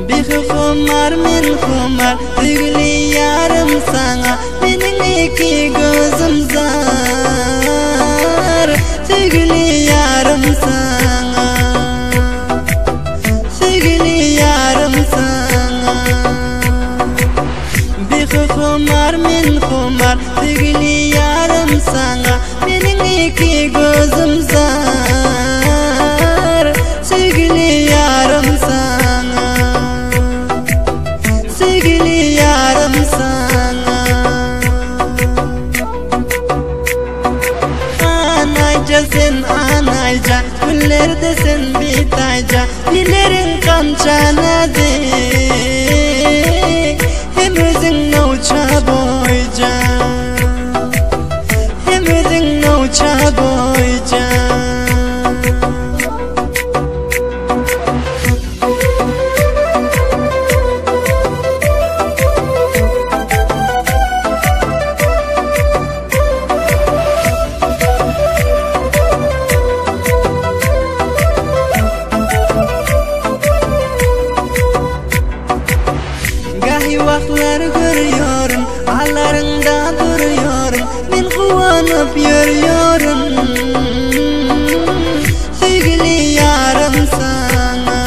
Bixumar men xumar sevgili yarim sana mening iki gözüm zar sevgili yarim sana sevgili yarim sana Bixumar men xumar sevgili yarim sana mening iki gözüm zar sevgili yarim sana sevgili yarim sana Anayca sen anayca güllerde sen bitayca dilerin kança nazik hem özün nauça boyca hem özün nauça boyca Vaklar görüyorum, ağlarında duruyorum, ben kuvanıp yürüyorum. Sevgili yarım sana,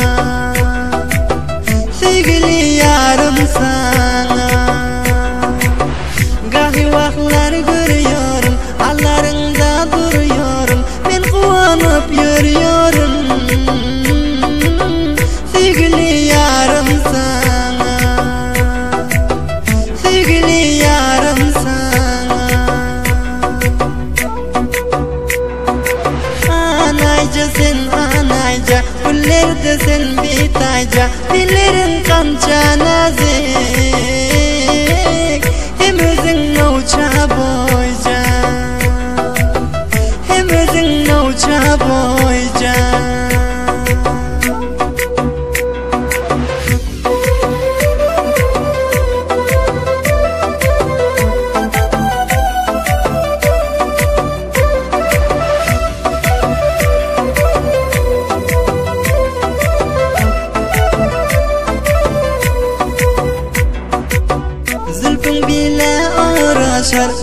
sevgili yarım sana. Gahi vaklar görüyorum, ağlarında duruyorum, ben kuvanıp yürüyorum. Sevgili yarım sana, sevgili yarım sana. Anayca sen anayca güllerde sen bitayca dilerin kança nazik hem özün nauça boyca hem özün nauça boyca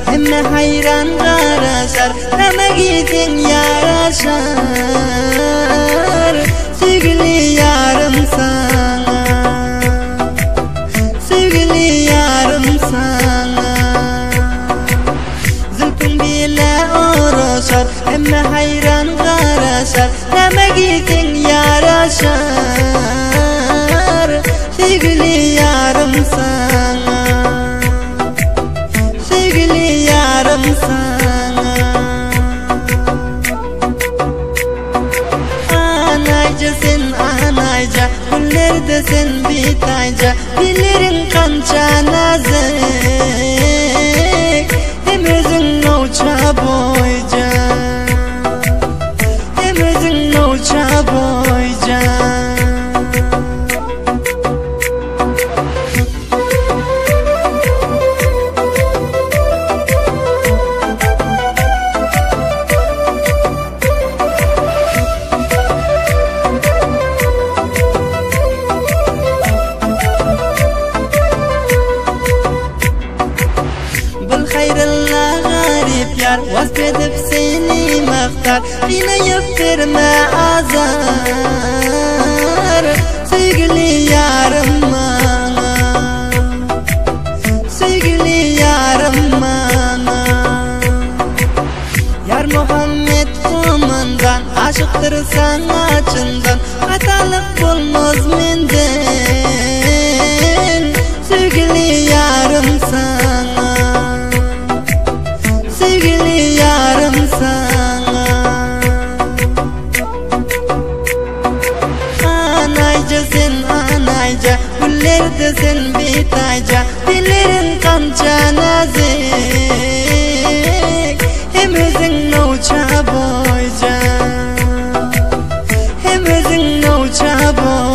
Hemme hayran karasar Rama gidin yaraşar Sevgili yarım sana sevgili yarım sana Zülfün bile uğraşar Hemme hayran karasar Rama gidin yaraşar Sevgili yarım sana sevgili yarım sana. Anayca sen anayca güllerde sen bitayca dilerin kança nazik hem özün nauça boyca hem özün nauça boyca Vasfedip seni maqtar Yine yaptırma azar Sevgili yarım bana sevgili yarım bana Yar Muhammed kumandan aşıktır sana çından hatalık olmaz menden sevgili yarım sana sevgili yarım sana. Anayca sen anayca güllerde sen bitayca dilerin kança nazik hem özün nauça boyca hem özün nauça boyca